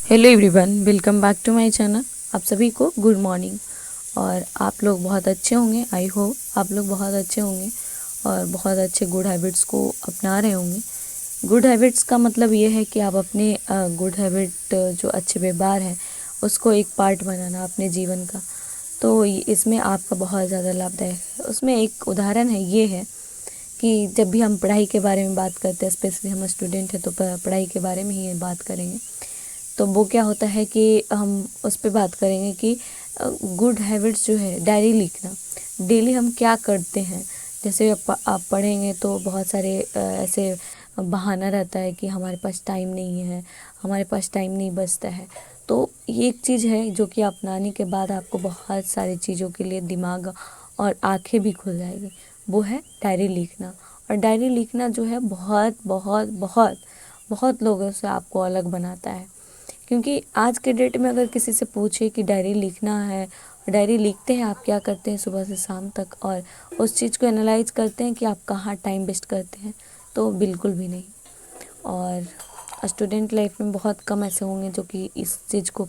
Hello everyone, welcome back to my channel. आप सभी को गुड मॉर्निंग। और आप लोग बहुत अच्छे होंगे। आई होप आप लोग बहुत अच्छे होंगे और बहुत अच्छे गुड हैबिट्स को अपना रहे होंगे। गुड हैबिट्स का मतलब ये है कि आप अपने गुड हैबिट जो अच्छे व्यवहार है उसको एक पार्ट बनाना अपने जीवन का। तो इसमें आपका बहुत ज़्यादा लाभदायक है। उसमें एक उदाहरण है, ये है कि जब भी हम पढ़ाई के बारे में बात करते हैं, स्पेशली हम स्टूडेंट हैं तो पढ़ाई के बारे में ही बात करेंगे। तो वो क्या होता है कि हम उस पर बात करेंगे कि गुड हैबिट्स जो है, डायरी लिखना। डेली हम क्या करते हैं, जैसे आप पढ़ेंगे तो बहुत सारे ऐसे बहाना रहता है कि हमारे पास टाइम नहीं है, हमारे पास टाइम नहीं बचता है। तो ये एक चीज़ है जो कि अपनाने के बाद आपको बहुत सारी चीज़ों के लिए दिमाग और आंखें भी खुल जाएगी। वो है डायरी लिखना। और डायरी लिखना जो है बहुत बहुत बहुत बहुत लोगों से आपको अलग बनाता है। क्योंकि आज के डेट में अगर किसी से पूछे कि डायरी लिखना है, डायरी लिखते हैं, आप क्या करते हैं सुबह से शाम तक, और उस चीज़ को एनालाइज करते हैं कि आप कहाँ टाइम वेस्ट करते हैं, तो बिल्कुल भी नहीं। और स्टूडेंट लाइफ में बहुत कम ऐसे होंगे जो कि इस चीज़ को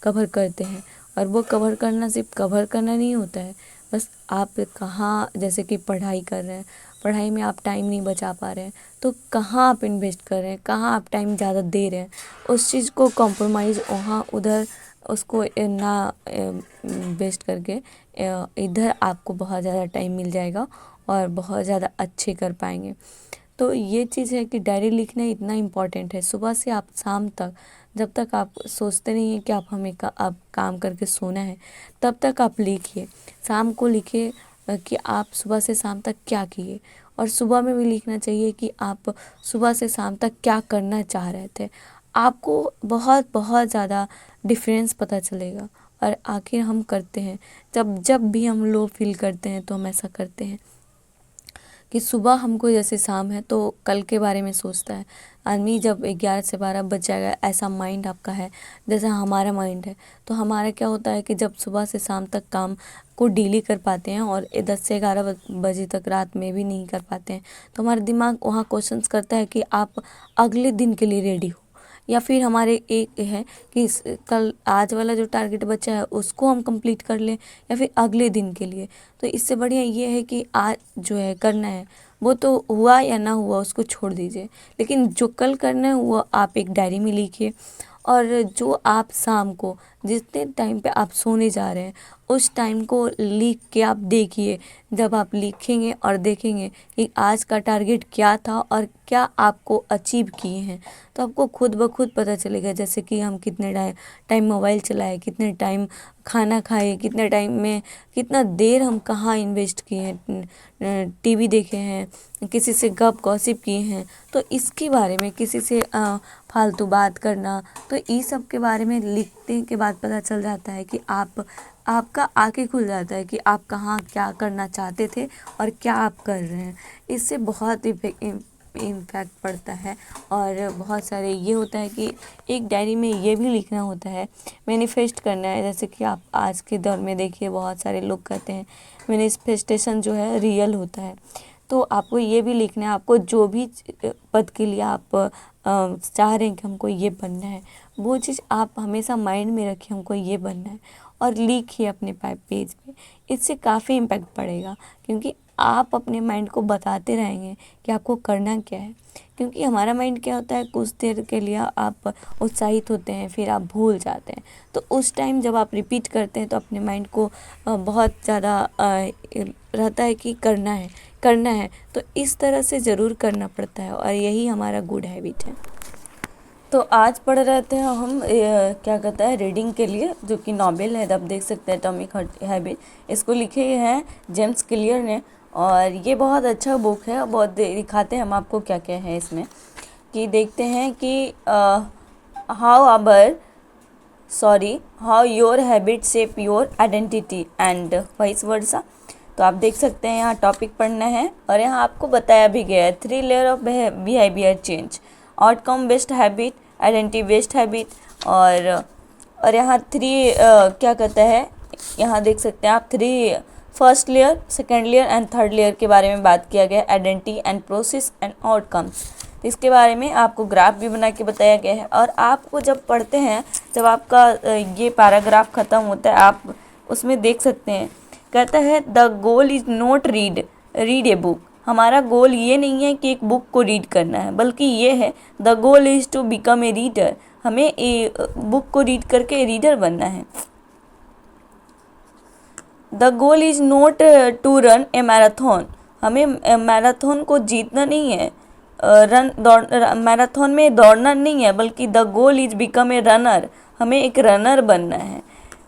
कवर करते हैं। और वो कवर करना सिर्फ कवर करना नहीं होता है, बस आप कहाँ, जैसे कि पढ़ाई कर रहे हैं, पढ़ाई में आप टाइम नहीं बचा पा रहे हैं, तो कहाँ आप इन्वेस्ट कर रहे हैं, कहाँ आप टाइम ज़्यादा दे रहे हैं, उस चीज़ को कॉम्प्रोमाइज़ वहाँ उधर उसको ना वेस्ट करके इधर आपको बहुत ज़्यादा टाइम मिल जाएगा और बहुत ज़्यादा अच्छे कर पाएंगे। तो ये चीज़ है कि डायरी लिखना इतना इम्पॉर्टेंट है। सुबह से आप शाम तक, जब तक आप सोचते नहीं हैं कि आप आप काम करके सोना है, तब तक आप लिखिए। शाम को लिखिए कि आप सुबह से शाम तक क्या किए। और सुबह में भी लिखना चाहिए कि आप सुबह से शाम तक क्या करना चाह रहे थे। आपको बहुत बहुत ज़्यादा डिफरेंस पता चलेगा। और आखिर हम करते हैं, जब जब भी हम लो फील करते हैं तो हम ऐसा करते हैं कि सुबह हमको जैसे शाम है तो कल के बारे में सोचता है आदमी। जब 11 से 12 बज जाएगा, ऐसा माइंड आपका है जैसा हमारा माइंड है। तो हमारा क्या होता है कि जब सुबह से शाम तक काम को डीली कर पाते हैं और 10 से 11 बजे तक रात में भी नहीं कर पाते हैं, तो हमारा दिमाग वहाँ क्वेश्चंस करता है कि आप अगले दिन के लिए रेडी हो। या फिर हमारे एक है कि कल आज वाला जो टारगेट बचा है उसको हम कंप्लीट कर लें, या फिर अगले दिन के लिए। तो इससे बढ़िया ये है कि आज जो है करना है, वो तो हुआ या ना हुआ उसको छोड़ दीजिए, लेकिन जो कल करना है वो आप एक डायरी में लिखिए। और जो आप शाम को जितने टाइम पे आप सोने जा रहे हैं उस टाइम को लिख के आप देखिए। जब आप लिखेंगे और देखेंगे कि आज का टारगेट क्या था और क्या आपको अचीव किए हैं, तो आपको खुद ब खुद पता चलेगा। जैसे कि हम कितने टाइम मोबाइल चलाए, कितने टाइम खाना खाए, कितने टाइम में कितना देर हम कहाँ इन्वेस्ट किए हैं, टीवी देखे हैं, किसी से गप गॉसिप किए हैं, तो इसके बारे में किसी से फालतू बात करना, तो ये सब के बारे में लिखने के बाद पता चल जाता है कि आपका आंखें खुल जाता है कि आप कहाँ क्या करना चाहते थे और क्या आप कर रहे हैं। इससे बहुत इम्पैक्ट पड़ता है। और बहुत सारे ये होता है कि एक डायरी में ये भी लिखना होता है, मैनिफेस्ट करना है। जैसे कि आप आज के दौर में देखिए बहुत सारे लोग कहते हैं मैनिफेस्टेशन जो है रियल होता है। तो आपको ये भी लिखना है, आपको जो भी पद के लिए आप चाह रहे हैं कि हमको ये बनना है, वो चीज़ आप हमेशा माइंड में रखिए, हमको ये बनना है, और लिखिए अपने पेज पे। इससे काफ़ी इम्पैक्ट पड़ेगा, क्योंकि आप अपने माइंड को बताते रहेंगे कि आपको करना क्या है। क्योंकि हमारा माइंड क्या होता है, कुछ देर के लिए आप उत्साहित होते हैं, फिर आप भूल जाते हैं। तो उस टाइम जब आप रिपीट करते हैं तो अपने माइंड को बहुत ज़्यादा रहता है कि करना है करना है। तो इस तरह से ज़रूर करना पड़ता है, और यही हमारा गुड हैबिट है। तो आज पढ़ रहे थे हम क्या कहता है रीडिंग के लिए, जो कि नॉवेल है। आप देख सकते हैं एटॉमिक हैबिट, इसको लिखे हैं जेम्स क्लियर ने। और ये बहुत अच्छा बुक है, बहुत दिखाते हैं हम आपको क्या क्या है इसमें। कि देखते हैं कि how your habit shape your identity and vice versa. तो आप देख सकते हैं यहाँ टॉपिक पढ़ना है, और यहाँ आपको बताया भी गया है 3 layer of behaviour change, outcome based habit, identity based habit. और यहाँ 3 क्या कहता है, यहाँ देख सकते हैं आप 3 first layer, second layer and third layer के बारे में बात किया गया, identity and process and outcomes. तो इसके बारे में आपको ग्राफ भी बना के बताया गया है। और आपको जब पढ़ते हैं, जब आपका ये पैराग्राफ ख़त्म होता है, आप उसमें देख सकते हैं, कहता है the goal is not read a book. हमारा गोल ये नहीं है कि एक बुक को रीड करना है, बल्कि ये है the goal is to become a reader. हमें बुक को रीड करके रीडर बनना है। The goal is not to run a marathon. हमें मैराथन को जीतना नहीं है, मैराथन में दौड़ना नहीं है, बल्कि the goal is become a runner. हमें एक रनर बनना है।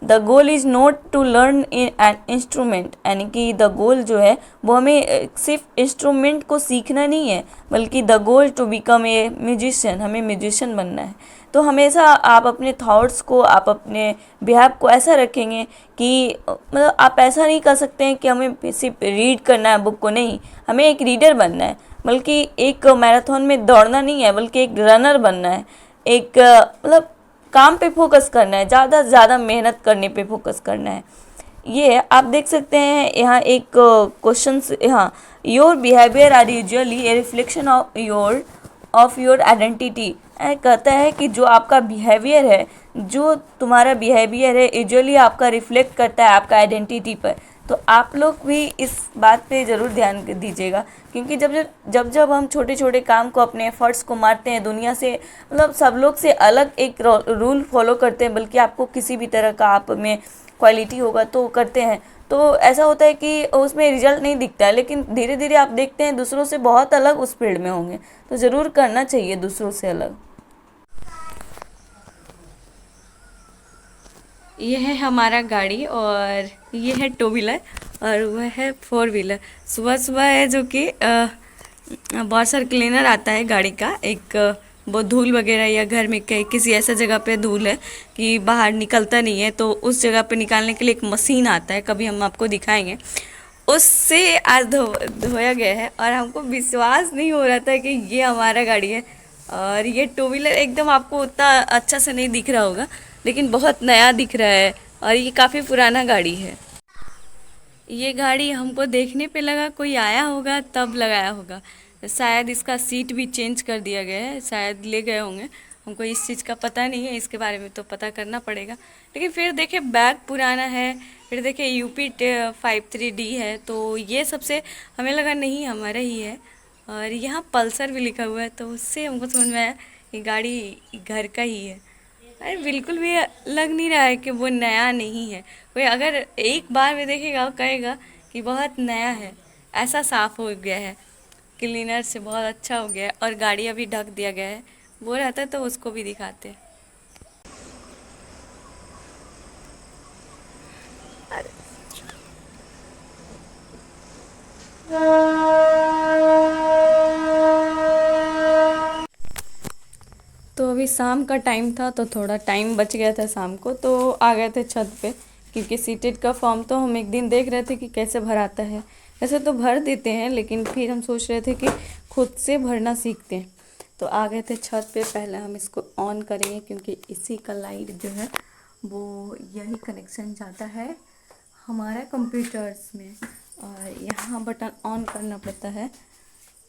The goal is not to learn an instrument, यानी कि द गोल जो है वो हमें सिर्फ इंस्ट्रूमेंट को सीखना नहीं है, बल्कि the goal to become a musician. हमें म्यूजिशियन बनना है। तो हमेशा आप अपने थॉट्स को, आप अपने बिहेव को ऐसा रखेंगे कि मतलब आप ऐसा नहीं कर सकते हैं कि हमें सिर्फ रीड करना है बुक को, नहीं, हमें एक रीडर बनना है, बल्कि एक मैराथन में दौड़ना नहीं है, बल्कि एक रनर बनना है। एक मतलब काम पे फोकस करना है, ज़्यादा से ज़्यादा मेहनत करने पे फोकस करना है। ये आप देख सकते हैं यहाँ एक क्वेश्चन, यहाँ your behaviour are usually a reflection of your identity. कहता है कि जो आपका बिहेवियर है, जो तुम्हारा बिहेवियर है, यूजुअली आपका रिफ्लेक्ट करता है आपका आइडेंटिटी पर। तो आप लोग भी इस बात पे ज़रूर ध्यान दीजिएगा, क्योंकि जब जब हम छोटे छोटे काम को, अपने एफर्ट्स को मारते हैं, दुनिया से मतलब सब लोग से अलग एक रूल फॉलो करते हैं, बल्कि आपको किसी भी तरह का आप में क्वालिटी होगा तो करते हैं, तो ऐसा होता है कि उसमें रिजल्ट नहीं दिखता है, लेकिन धीरे धीरे आप देखते हैं दूसरों से बहुत अलग उस फील्ड में होंगे। तो ज़रूर करना चाहिए दूसरों से अलग। ये है हमारा गाड़ी और ये है टू व्हीलर और वह है फोर व्हीलर। सुबह सुबह है जो कि बहुत सारा क्लीनर आता है गाड़ी का, एक वो धूल वगैरह या घर में कहीं किसी ऐसा जगह पे धूल है कि बाहर निकलता नहीं है, तो उस जगह पे निकालने के लिए एक मशीन आता है, कभी हम आपको दिखाएंगे। उससे आज धोया गया है और हमको विश्वास नहीं हो रहा था कि ये हमारा गाड़ी है। और ये टू व्हीलर एकदम आपको उतना अच्छा से नहीं दिख रहा होगा, लेकिन बहुत नया दिख रहा है और ये काफ़ी पुराना गाड़ी है। ये गाड़ी हमको देखने पे लगा कोई आया होगा तब लगाया होगा। शायद इसका सीट भी चेंज कर दिया गया है, शायद ले गए होंगे। हमको इस चीज़ का पता नहीं है, इसके बारे में तो पता करना पड़ेगा। लेकिन फिर देखे बैग पुराना है, फिर देखे यूपी 53D है, तो ये सबसे हमें लगा नहीं हमारा ही है। और यहाँ पल्सर भी लिखा हुआ है, तो उससे हमको समझ में आया कि गाड़ी घर का ही है। अरे बिल्कुल भी लग नहीं रहा है कि वो नया नहीं है। कोई अगर एक बार में देखेगा वो कहेगा कि बहुत नया है, ऐसा साफ़ हो गया है, क्लीनर से बहुत अच्छा हो गया है। और गाड़ी अभी ढक दिया गया है, वो रहता तो उसको भी दिखाते। तो अभी शाम का टाइम था, तो थोड़ा टाइम बच गया था शाम को, तो आ गए थे छत पे, क्योंकि सीटेड का फॉर्म तो हम एक दिन देख रहे थे कि कैसे भराता है। वैसे तो भर देते हैं, लेकिन फिर हम सोच रहे थे कि खुद से भरना सीखते हैं। तो आ गए थे छत पे। पहले हम इसको ऑन करेंगे, क्योंकि इसी का लाइट जो है वो यही कनेक्शन जाता है हमारे कंप्यूटर्स में, और यहाँ बटन ऑन करना पड़ता है।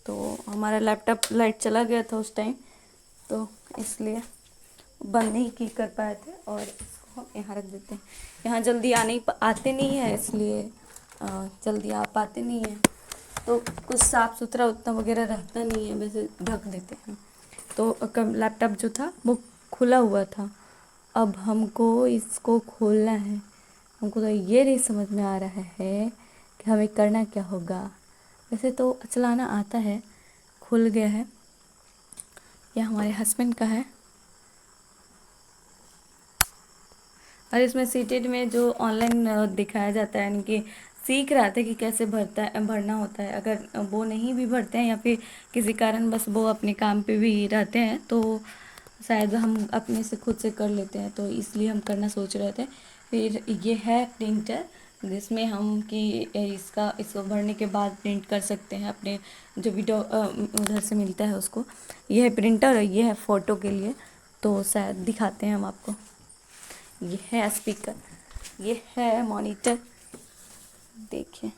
तो हमारा लैपटॉप लाइट चला गया था उस टाइम, तो इसलिए बंद नहीं की कर पाए थे, और इसको हम यहाँ रख देते हैं। यहाँ जल्दी आते नहीं है, इसलिए जल्दी आ पाते नहीं हैं, तो कुछ साफ़ सुथरा उतना वगैरह रहता नहीं है, वैसे ढक देते हैं। तो लैपटॉप जो था वो खुला हुआ था, अब हमको इसको खोलना है। हमको तो ये नहीं समझ में आ रहा है कि हमें करना क्या होगा। वैसे तो चलाना आता है। खुल गया है, यह हमारे हस्बैंड का है। और इसमें सीटेड में जो ऑनलाइन दिखाया जाता है, यानी कि सीख रहा था कि कैसे भरना होता है। अगर वो नहीं भी भरते हैं या फिर किसी कारण बस वो अपने काम पे भी रहते हैं, तो शायद हम अपने से खुद से कर लेते हैं, तो इसलिए हम करना सोच रहे थे। फिर ये है प्रिंटर, जिसमें हम कि इसको भरने के बाद प्रिंट कर सकते हैं अपने जो भी उधर से मिलता है उसको। ये है प्रिंटर और ये है फ़ोटो के लिए, तो शायद दिखाते हैं हम आपको। ये है स्पीकर, ये है मॉनिटर, देखिए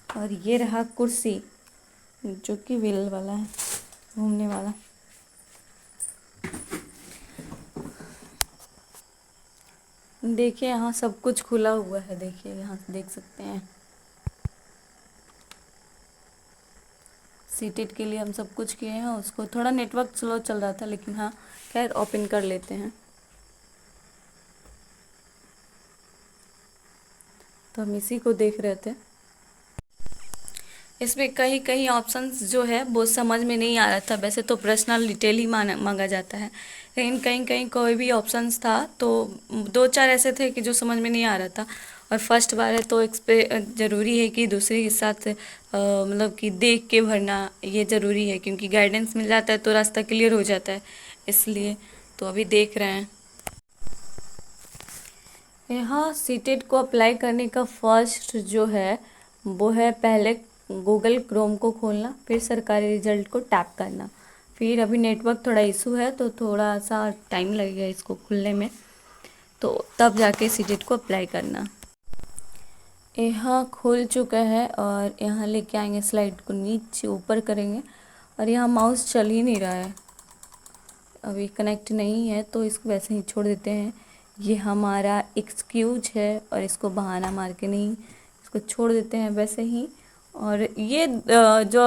और ये रहा कुर्सी जो कि व्हील वाला है, घूमने वाला। देखिए यहाँ सब कुछ खुला हुआ है, देखिए यहाँ से देख सकते हैं। सीटेड के लिए हम सब कुछ किए हैं, उसको थोड़ा नेटवर्क स्लो चल रहा था, लेकिन हाँ खैर ओपन कर लेते हैं। तो हम इसी को देख रहे थे। इसमें कहीं कहीं ऑप्शंस जो है वो समझ में नहीं आ रहा था। वैसे तो पर्सनल डिटेल ही मांगा जाता है, लेकिन कहीं कहीं कोई भी ऑप्शंस था तो दो चार ऐसे थे कि जो समझ में नहीं आ रहा था। और फर्स्ट बार है तो ज़रूरी है कि दूसरे के साथ मतलब कि देख के भरना ये ज़रूरी है, क्योंकि गाइडेंस मिल जाता है तो रास्ता क्लियर हो जाता है। इसलिए तो अभी देख रहे हैं। यहाँ सीटेट को अप्लाई करने का फर्स्ट जो है वो है पहले गूगल क्रोम को खोलना, फिर सरकारी रिजल्ट को टैप करना। फिर अभी नेटवर्क थोड़ा इशू है तो थोड़ा सा टाइम लगेगा इसको खुलने में, तो तब जाके सीटेट को अप्लाई करना। यहाँ खुल चुका है और यहाँ लेके आएंगे, स्लाइड को नीचे ऊपर करेंगे और यहाँ माउस चल ही नहीं रहा है, अभी कनेक्ट नहीं है तो इसको वैसे ही छोड़ देते हैं। ये हमारा एक्सक्यूज है और इसको बहाना मार के नहीं, इसको छोड़ देते हैं वैसे ही। और ये जो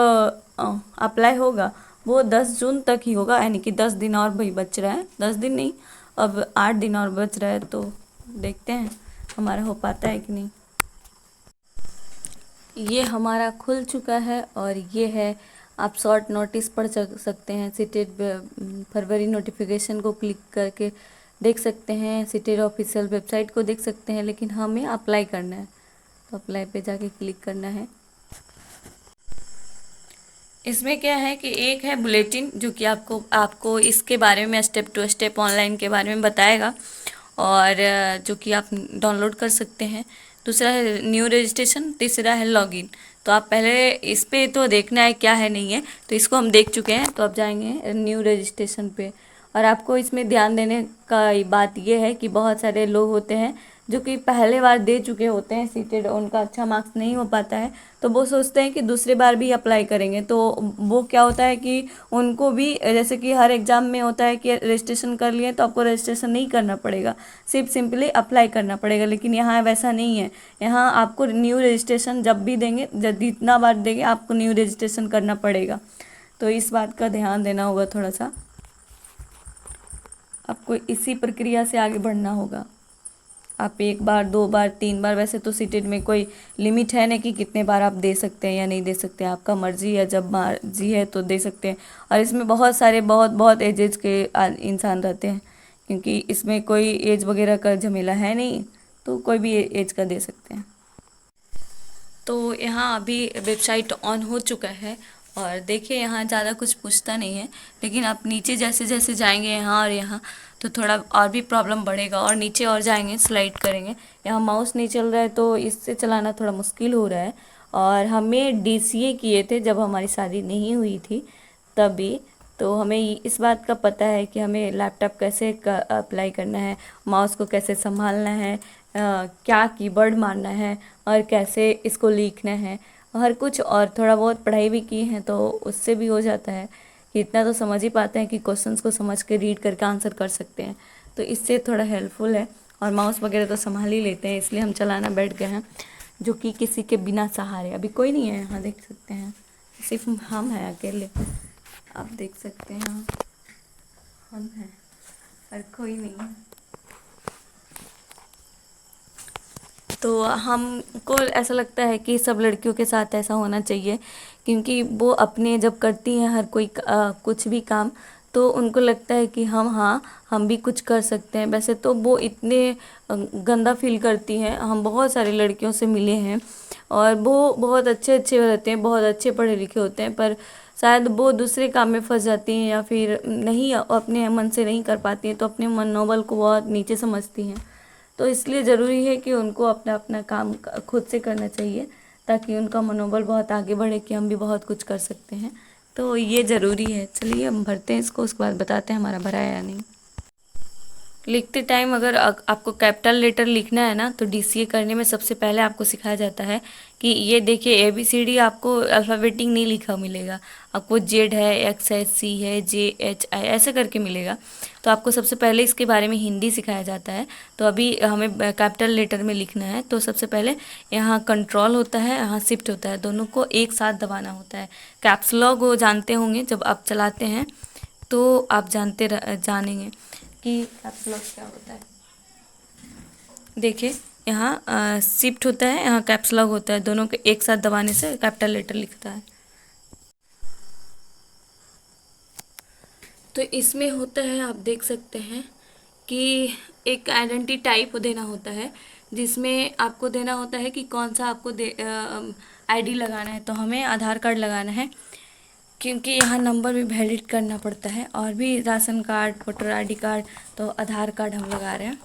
अप्लाई होगा वो 10 जून तक ही होगा, यानी कि 10 दिन और भाई बच रहा है। 10 दिन नहीं, अब 8 दिन और बच रहा है, तो देखते हैं हमारा हो पाता है कि नहीं। ये हमारा खुल चुका है और ये है, आप शॉर्ट नोटिस पढ़ सकते हैं। सीटेट फरवरी नोटिफिकेशन को क्लिक करके देख सकते हैं, सीटेट ऑफिशियल वेबसाइट को देख सकते हैं, लेकिन हमें अप्लाई करना है तो अप्लाई पे जाके क्लिक करना है। इसमें क्या है कि एक है बुलेटिन जो कि आपको इसके बारे में स्टेप टू स्टेप ऑनलाइन के बारे में बताएगा, और जो कि आप डाउनलोड कर सकते हैं। दूसरा है न्यू रजिस्ट्रेशन, तीसरा है लॉगिन। तो आप पहले इस पे तो देखना है क्या है नहीं है, तो इसको हम देख चुके हैं, तो आप जाएंगे न्यू रजिस्ट्रेशन पे। और आपको इसमें ध्यान देने का बात यह है कि बहुत सारे लोग होते हैं जो कि पहले बार दे चुके होते हैं सीटेड, उनका अच्छा मार्क्स नहीं हो पाता है, तो वो सोचते हैं कि दूसरी बार भी अप्लाई करेंगे। तो वो क्या होता है कि उनको भी, जैसे कि हर एग्ज़ाम में होता है कि रजिस्ट्रेशन कर लिए तो आपको रजिस्ट्रेशन नहीं करना पड़ेगा, सिर्फ सिंपली अप्लाई करना पड़ेगा। लेकिन यहाँ वैसा नहीं है, यहाँ आपको न्यू रजिस्ट्रेशन जब भी देंगे, जब जितना बार देंगे आपको न्यू रजिस्ट्रेशन करना पड़ेगा। तो इस बात का ध्यान देना होगा थोड़ा सा, आपको इसी प्रक्रिया से आगे बढ़ना होगा। आप 1 बार 2 बार 3 बार, वैसे तो सीटेट में कोई लिमिट है नहीं कि कितने बार आप दे सकते हैं या नहीं दे सकते, आपका मर्जी है, जब मर्जी है तो दे सकते हैं। और इसमें बहुत सारे बहुत एजेज के इंसान रहते हैं, क्योंकि इसमें कोई एज वगैरह का झमेला है नहीं, तो कोई भी एज का दे सकते हैं। तो यहाँ अभी वेबसाइट ऑन हो चुका है और देखिए यहाँ ज़्यादा कुछ पूछता नहीं है, लेकिन आप नीचे जैसे जैसे जाएंगे यहाँ और यहाँ तो थोड़ा और भी प्रॉब्लम बढ़ेगा, और नीचे और जाएंगे स्लाइड करेंगे। यहाँ माउस नहीं चल रहा है तो इससे चलाना थोड़ा मुश्किल हो रहा है। और हमें DCA किए थे जब हमारी शादी नहीं हुई थी तभी, तो हमें इस बात का पता है कि हमें लैपटॉप कैसे अप्लाई करना है, माउस को कैसे संभालना है, क्या कीबोर्ड मारना है और कैसे इसको लिखना है, हर कुछ। और थोड़ा बहुत पढ़ाई भी की है तो उससे भी हो जाता है कि इतना तो समझ ही पाते हैं कि क्वेश्चंस को समझ के रीड करके आंसर कर सकते हैं, तो इससे थोड़ा हेल्पफुल है। और माउस वगैरह तो संभाल ही लेते हैं, इसलिए हम चलाना बैठ गए हैं, जो कि किसी के बिना सहारे। अभी कोई नहीं है यहाँ, देख सकते हैं, सिर्फ हम हैं अकेले, आप देख सकते हैं हम हैं और कोई नहीं है। तो हमको ऐसा लगता है कि सब लड़कियों के साथ ऐसा होना चाहिए, क्योंकि वो अपने जब करती हैं हर कोई कुछ भी काम, तो उनको लगता है कि हम भी कुछ कर सकते हैं। वैसे तो वो इतने गंदा फील करती हैं, हम बहुत सारी लड़कियों से मिले हैं और वो बहुत अच्छे अच्छे रहते हैं, बहुत अच्छे पढ़े लिखे होते हैं, पर शायद वो दूसरे काम में फंस जाती हैं या फिर नहीं अपने मन से नहीं कर पाती हैं, तो अपने मनोबल को बहुत नीचे समझती हैं। तो इसलिए ज़रूरी है कि उनको अपना अपना काम खुद से करना चाहिए, ताकि उनका मनोबल बहुत आगे बढ़े कि हम भी बहुत कुछ कर सकते हैं। तो ये ज़रूरी है। चलिए हम भरते हैं इसको, उसके बाद बताते हैं हमारा भरा है या नहीं। लिखते टाइम अगर आपको कैपिटल लेटर लिखना है ना, तो डीसीए करने में सबसे पहले आपको सिखाया जाता है कि ये देखिए ABCD आपको अल्फ़ाबेटिक नहीं लिखा मिलेगा, आपको जेड है, एक्स है, सी है, JHI ऐसे करके मिलेगा। तो आपको सबसे पहले इसके बारे में हिंदी सिखाया जाता है। तो अभी हमें कैपिटल लेटर में लिखना है, तो सबसे पहले यहाँ कंट्रोल होता है, यहाँ शिफ्ट होता है, दोनों को एक साथ दबाना होता है। कैप्स लॉक वो जानते होंगे, जब आप चलाते हैं तो आप जानेंगे कि कैप्स लॉक क्या होता है। देखिए यहाँ शिफ्ट होता है, यहाँ कैप्स लॉक होता है, दोनों के एक साथ दबाने से कैपिटल लेटर लिखता है। तो इसमें होता है, आप देख सकते हैं कि एक आइडेंटिटी टाइप देना होता है, जिसमें आपको देना होता है कि कौन सा आपको आईडी लगाना है। तो हमें आधार कार्ड लगाना है, क्योंकि यहाँ नंबर भी वैलिड करना पड़ता है, और भी ration card, voter ID card, तो आधार कार्ड हम लगा रहे हैं।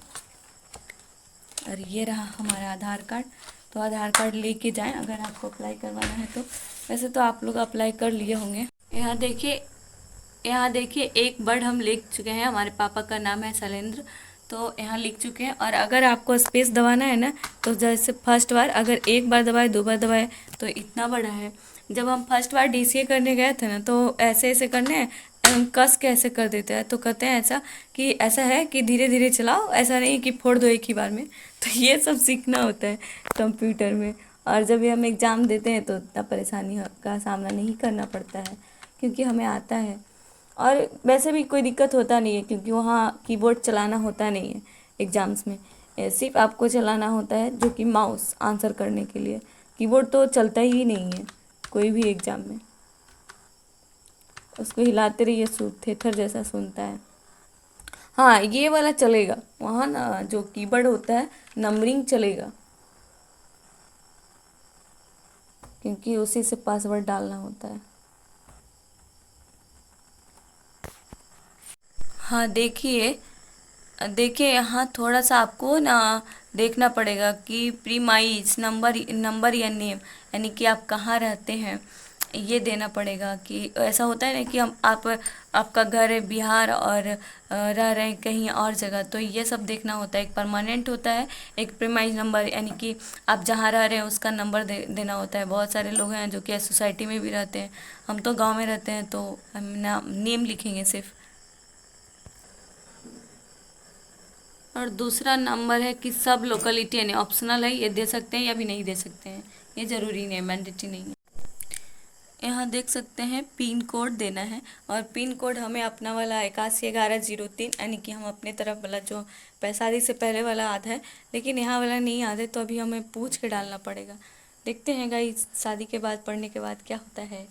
और ये रहा हमारा आधार कार्ड। तो आधार कार्ड लेके जाएं अगर आपको अप्लाई करवाना है तो। वैसे तो आप लोग अप्लाई कर लिए होंगे। यहाँ देखिए एक वर्ड हम लिख चुके हैं, हमारे पापा का नाम है शैलेंद्र, तो यहाँ लिख चुके हैं। और अगर आपको स्पेस दबाना है ना, तो जैसे फर्स्ट बार अगर एक बार दबाए, दो बार दबाए तो इतना बड़ा है। जब हम फर्स्ट बार डीसीए करने गए थे ना, तो ऐसे ऐसे करने हैं, हम कस के ऐसे कर देते हैं। तो कहते हैं ऐसा कि ऐसा है कि धीरे धीरे चलाओ, ऐसा नहीं कि फोड़ दो एक ही बार में। तो ये सब सीखना होता है कंप्यूटर में। और जब हम एग्ज़ाम देते हैं तो इतना परेशानी का सामना नहीं करना पड़ता है, क्योंकि हमें आता है। और वैसे भी कोई दिक्कत होता नहीं है, क्योंकि वहाँ कीबोर्ड चलाना होता नहीं है एग्ज़ाम्स में। सिर्फ आपको चलाना होता है जो कि माउस, आंसर करने के लिए। कीबोर्ड तो चलता ही नहीं है कोई भी एग्ज़ाम में, उसको हिलाते रहिए, थेथर जैसा सुनता है। हाँ ये वाला चलेगा, वहाँ ना जो कीबोर्ड होता है नंबरिंग चलेगा, क्योंकि उसी से पासवर्ड डालना होता है। हाँ देखिए, देखिए यहाँ थोड़ा सा आपको ना देखना पड़ेगा कि प्रीमाइज नंबर या नेम, यानी कि आप कहाँ रहते हैं, ये देना पड़ेगा। कि ऐसा होता है ना कि आपका घर है बिहार और रह रहे हैं कहीं और जगह, तो ये सब देखना होता है। एक परमानेंट होता है, एक प्रीमाइज नंबर, यानी कि आप जहाँ रह रहे हैं उसका नंबर देना होता है। बहुत सारे लोग हैं जो कि सोसाइटी में भी रहते हैं, हम तो गाँव में रहते हैं, तो हम नेम लिखेंगे सिर्फ। और दूसरा नंबर है कि सब लोकेलिटी, यानी ऑप्शनल है, ये दे सकते हैं या भी नहीं दे सकते हैं, ये ज़रूरी नहीं है, मैंडेटरी नहीं है। यहाँ देख सकते हैं पिन कोड देना है, और पिन कोड हमें अपना वाला 811103, यानी कि हम अपने तरफ वाला जो पैसारी से पहले वाला आता है, लेकिन यहाँ वाला नहीं आता है, तो अभी हमें पूछ के डालना पड़ेगा। देखते हैं गाइस, शादी के बाद, पढ़ने के बाद क्या होता है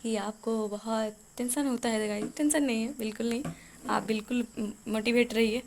कि आपको बहुत टेंशन होता है। गाइस टेंशन नहीं है, बिल्कुल नहीं, आप बिल्कुल मोटिवेट रहिए।